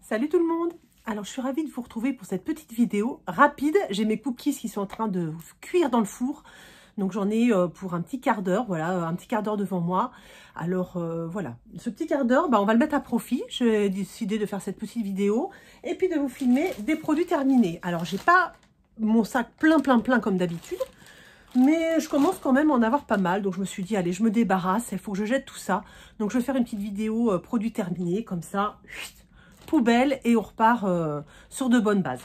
Salut tout le monde! Alors je suis ravie de vous retrouver pour cette petite vidéo rapide. J'ai mes cookies qui sont en train de cuire dans le four. Donc j'en ai pour un petit quart d'heure, voilà, un petit quart d'heure devant moi. Alors voilà, ce petit quart d'heure, on va le mettre à profit. J'ai décidé de faire cette petite vidéo et puis de vous filmer des produits terminés. Alors j'ai pas mon sac plein comme d'habitude, mais je commence quand même à en avoir pas mal. Donc je me suis dit, allez, je me débarrasse, il faut que je jette tout ça. Donc je vais faire une petite vidéo produits terminés, comme ça, poubelle, et on repart sur de bonnes bases.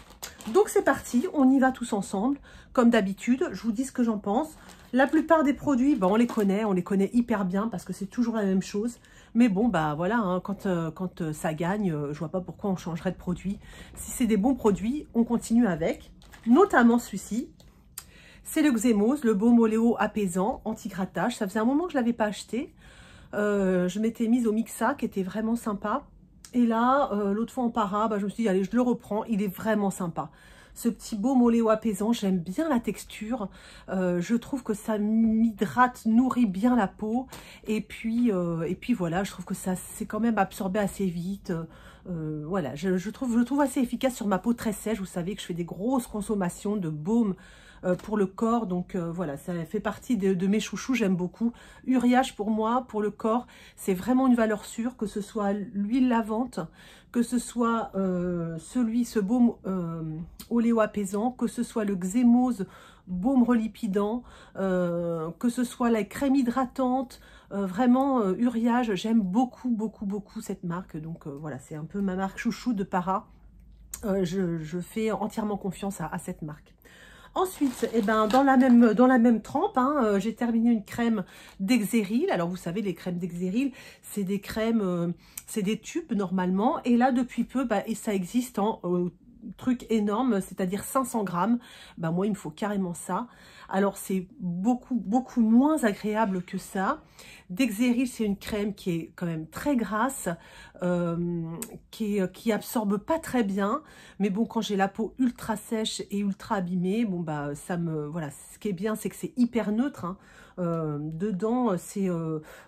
Donc c'est parti, on y va tous ensemble. Comme d'habitude, je vous dis ce que j'en pense. La plupart des produits, on les connaît hyper bien parce que c'est toujours la même chose. Mais bon, voilà, hein, quand ça gagne, je vois pas pourquoi on changerait de produit. Si c'est des bons produits, on continue avec. Notamment celui-ci. C'est le Xémose, le baume oléo apaisant, anti-grattage. Ça faisait un moment que je ne l'avais pas acheté. Je m'étais mise au Mixa, qui était vraiment sympa. Et là, l'autre fois en para, je me suis dit, allez, je le reprends. Il est vraiment sympa. Ce petit baume oléo apaisant, j'aime bien la texture. Je trouve que ça m'hydrate, nourrit bien la peau. Et puis voilà, je trouve que ça c'est quand même absorbé assez vite. Voilà, je le trouve assez efficace sur ma peau très sèche. Vous savez que je fais des grosses consommations de baume pour le corps, donc voilà, ça fait partie de mes chouchous, j'aime beaucoup. Uriage pour moi, pour le corps, c'est vraiment une valeur sûre, que ce soit l'huile lavante, que ce soit ce baume oléo apaisant, que ce soit le Xémose baume relipidant, que ce soit la crème hydratante, vraiment Uriage, j'aime beaucoup cette marque, donc voilà, c'est un peu ma marque chouchou de para. Je fais entièrement confiance à cette marque. Ensuite, dans la même trempe, j'ai terminé une crème d'Exéril. Alors, vous savez, les crèmes d'Exéril, c'est des crèmes, c'est des tubes normalement. Et là, depuis peu, et ça existe en truc énorme, c'est-à-dire 500 grammes. Moi, il me faut carrément ça. Alors, c'est beaucoup moins agréable que ça. D'Exéril, c'est une crème qui est quand même très grasse, qui absorbe pas très bien. Mais bon, quand j'ai la peau ultra sèche et ultra abîmée, voilà. Ce qui est bien, c'est que c'est hyper neutre. Dedans, c'est,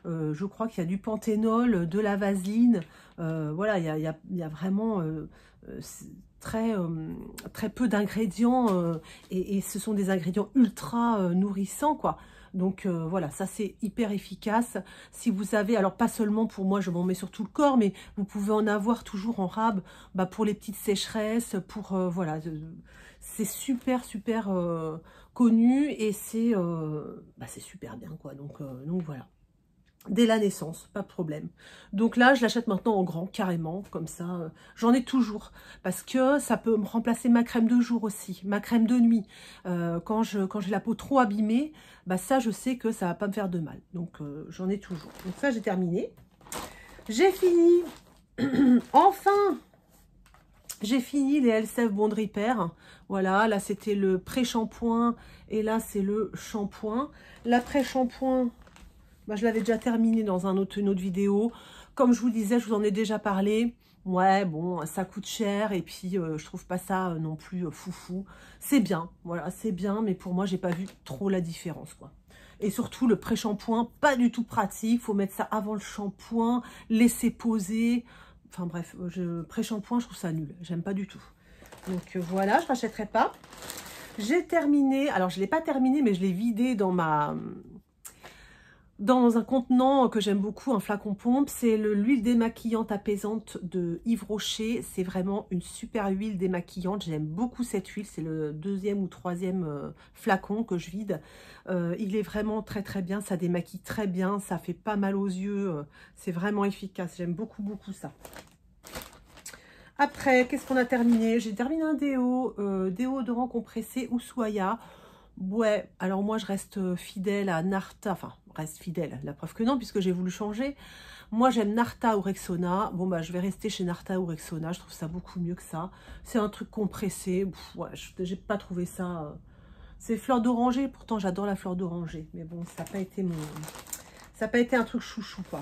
je crois qu'il y a du panthénol, de la vaseline. Voilà, il y a vraiment très peu d'ingrédients et ce sont des ingrédients ultra nourrissants, quoi. Donc voilà, ça c'est hyper efficace. Si vous avez, alors pas seulement pour moi, je m'en mets sur tout le corps, mais vous pouvez en avoir toujours en rab pour les petites sécheresses, pour voilà, c'est super connu et c'est super bien, quoi. Donc voilà. Dès la naissance, pas de problème. Donc là, je l'achète maintenant en grand, carrément, comme ça. J'en ai toujours, parce que ça peut me remplacer ma crème de jour aussi, ma crème de nuit. Quand j'ai la peau trop abîmée, ça, je sais que ça va pas me faire de mal. Donc, j'en ai toujours. Donc ça, j'ai terminé. J'ai fini. Enfin, j'ai fini les Elseve Bond Repair. Voilà, là, c'était le pré-shampoing et là, c'est le shampoing. L'après-shampoing, je l'avais déjà terminé dans une autre vidéo. Comme je vous disais, je vous en ai déjà parlé. Ouais, bon, ça coûte cher et puis je trouve pas ça non plus foufou. C'est bien, voilà, c'est bien, mais pour moi, j'ai pas vu trop la différence, quoi. Et surtout, le pré-shampoing, pas du tout pratique. Faut mettre ça avant le shampoing, laisser poser. Enfin bref, pré-shampoing, je trouve ça nul. J'aime pas du tout. Donc voilà, je rachèterai pas. J'ai terminé, alors je l'ai pas terminé, mais je l'ai vidé dans un contenant que j'aime beaucoup, un flacon pompe. C'est l'huile démaquillante apaisante de Yves Rocher. C'est vraiment une super huile démaquillante. J'aime beaucoup cette huile. C'est le deuxième ou troisième flacon que je vide. Il est vraiment très bien. Ça démaquille très bien. Ça fait pas mal aux yeux. C'est vraiment efficace. J'aime beaucoup ça. Après, qu'est-ce qu'on a terminé? J'ai terminé un déodorant compressé Ushuaïa. Ouais, alors moi je reste fidèle à Narta, enfin reste fidèle, la preuve que non puisque j'ai voulu changer. Moi j'aime Narta ou Rexona, bon je vais rester chez Narta ou Rexona, je trouve ça beaucoup mieux que ça. C'est un truc compressé, ouais, j'ai pas trouvé ça, c'est fleur d'oranger, pourtant j'adore la fleur d'oranger, mais bon ça n'a pas été un truc chouchou, quoi.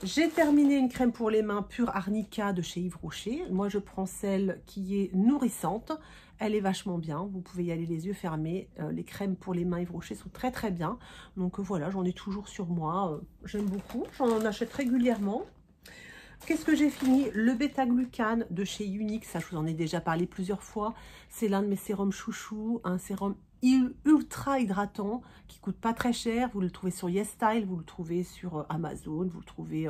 J'ai terminé une crème pour les mains pure Arnica de chez Yves Rocher. Moi, je prends celle qui est nourrissante. Elle est vachement bien. Vous pouvez y aller les yeux fermés. Les crèmes pour les mains Yves Rocher sont très bien. Donc voilà, j'en ai toujours sur moi. J'aime beaucoup. J'en achète régulièrement. Qu'est-ce que j'ai fini? Le bêta-glucane de chez Unique, ça je vous en ai déjà parlé plusieurs fois. C'est l'un de mes sérums chouchou, un sérum ultra hydratant qui coûte pas très cher. Vous le trouvez sur YesStyle, vous le trouvez sur Amazon, vous le trouvez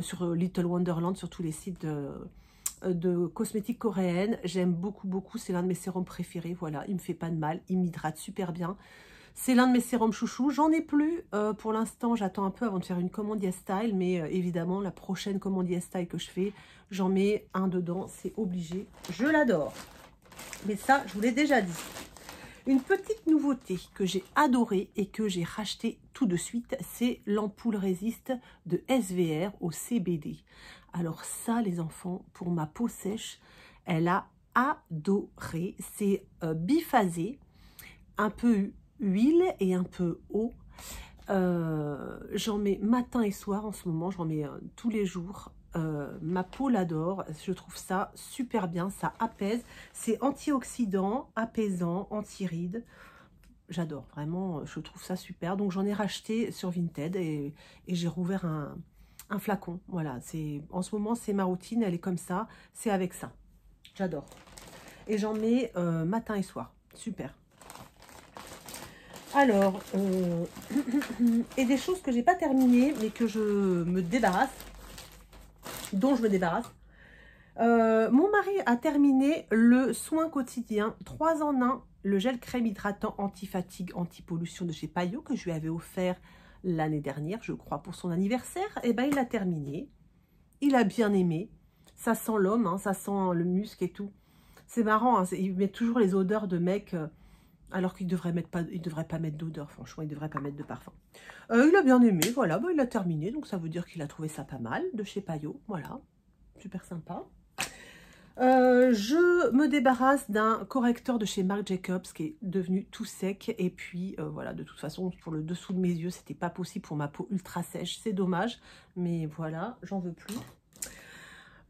sur Little Wonderland, sur tous les sites de cosmétiques coréennes. J'aime beaucoup, c'est l'un de mes sérums préférés. Voilà, il me fait pas de mal, il m'hydrate super bien. C'est l'un de mes sérums chouchous. J'en ai plus pour l'instant. J'attends un peu avant de faire une commande YesStyle. Mais évidemment, la prochaine commande YesStyle que je fais, j'en mets un dedans. C'est obligé. Je l'adore. Mais ça, je vous l'ai déjà dit. Une petite nouveauté que j'ai adorée et que j'ai racheté tout de suite, c'est l'ampoule résiste de SVR au CBD. Alors ça, les enfants, pour ma peau sèche, elle a adoré. C'est biphasé, un peu huile et un peu eau. J'en mets matin et soir en ce moment, j'en mets tous les jours. Ma peau l'adore, je trouve ça super bien, ça apaise. C'est antioxydant, apaisant, anti-rides. J'adore, vraiment, je trouve ça super. Donc j'en ai racheté sur Vinted et j'ai rouvert un flacon. Voilà, en ce moment c'est ma routine, elle est comme ça, c'est avec ça. J'adore. Et j'en mets matin et soir, super. Alors, et des choses que j'ai pas terminées, mais que je me débarrasse, dont je me débarrasse. Mon mari a terminé le soin quotidien 3 en 1, le gel crème hydratant anti-fatigue, anti-pollution de chez Payot, que je lui avais offert l'année dernière, je crois, pour son anniversaire. Et ben il l'a terminé, il a bien aimé, ça sent l'homme, hein, ça sent le muscle et tout. C'est marrant, hein, il met toujours les odeurs de mec... alors qu'il devrait pas mettre d'odeur, franchement, il ne devrait pas mettre de parfum. Il a bien aimé, voilà, bah, il a terminé, donc ça veut dire qu'il a trouvé ça pas mal, de chez Payot, voilà, super sympa. Je me débarrasse d'un correcteur de chez Marc Jacobs qui est devenu tout sec, et puis voilà, de toute façon, pour le dessous de mes yeux, c'était pas possible pour ma peau ultra sèche, c'est dommage, mais voilà, j'en veux plus.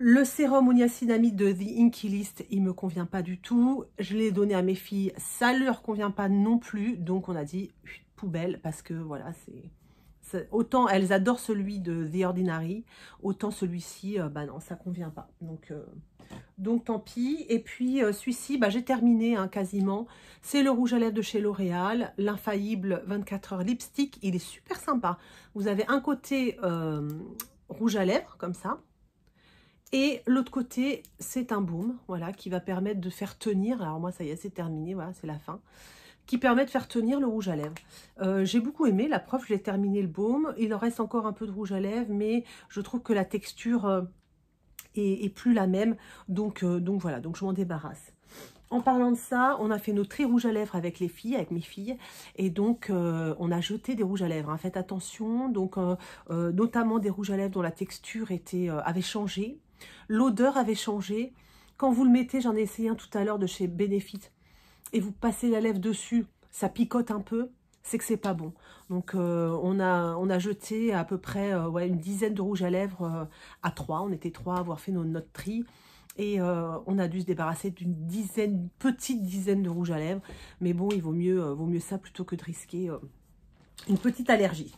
Le sérum niacinamide de The Inky List, il me convient pas du tout. Je l'ai donné à mes filles, ça leur convient pas non plus. Donc on a dit poubelle parce que voilà, autant elles adorent celui de The Ordinary, autant celui-ci, bah non, ça convient pas. Donc tant pis. Et puis celui-ci, bah, j'ai terminé hein, quasiment. C'est le rouge à lèvres de chez L'Oréal, l'infaillible 24 heures lipstick. Il est super sympa. Vous avez un côté rouge à lèvres comme ça. Et l'autre côté, c'est un baume, voilà, qui va permettre de faire tenir, alors moi ça y est, c'est terminé, voilà, c'est la fin, qui permet de faire tenir le rouge à lèvres. J'ai beaucoup aimé, la preuve, j'ai terminé le baume, il en reste encore un peu de rouge à lèvres, mais je trouve que la texture est plus la même, donc voilà, donc je m'en débarrasse. En parlant de ça, on a fait nos traits rouges à lèvres avec les filles, avec mes filles, et donc on a jeté des rouges à lèvres. Hein. Faites attention, donc notamment des rouges à lèvres dont la texture avait changé, l'odeur avait changé. Quand vous le mettez, j'en ai essayé un tout à l'heure de chez Benefit, et vous passez la lèvre dessus, ça picote un peu, c'est que c'est pas bon. Donc on a jeté à peu près ouais, une dizaine de rouges à lèvres à 3. On était 3 à avoir fait notre tri. Et on a dû se débarrasser d'une petite dizaine de rouges à lèvres. Mais bon, il vaut mieux ça plutôt que de risquer une petite allergie.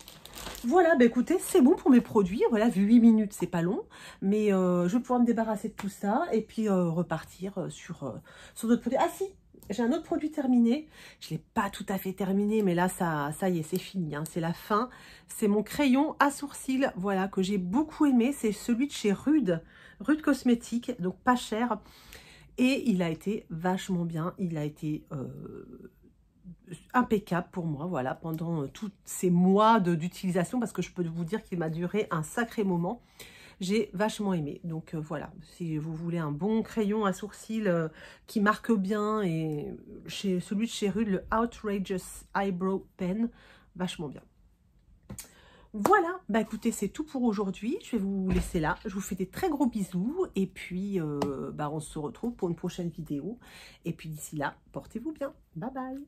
Voilà, bah écoutez, c'est bon pour mes produits. Voilà, vu 8 minutes, c'est pas long. Mais je vais pouvoir me débarrasser de tout ça et puis repartir sur d'autres produits. Ah si, j'ai un autre produit terminé. Je ne l'ai pas tout à fait terminé, mais là, ça y est, c'est fini. Hein, c'est la fin. C'est mon crayon à sourcils, voilà, que j'ai beaucoup aimé. C'est celui de chez Rude Cosmétiques, donc pas cher. Et il a été vachement bien. Il a été impeccable pour moi, voilà, pendant tous ces mois d'utilisation, parce que je peux vous dire qu'il m'a duré un sacré moment. J'ai vachement aimé. Donc voilà, si vous voulez un bon crayon à sourcils qui marque bien, et celui de chez Rude, le Outrageous Eyebrow Pen, vachement bien. Voilà, bah écoutez, c'est tout pour aujourd'hui. Je vais vous laisser là. Je vous fais des très gros bisous. Et puis, bah, on se retrouve pour une prochaine vidéo. Et puis d'ici là, portez-vous bien. Bye bye.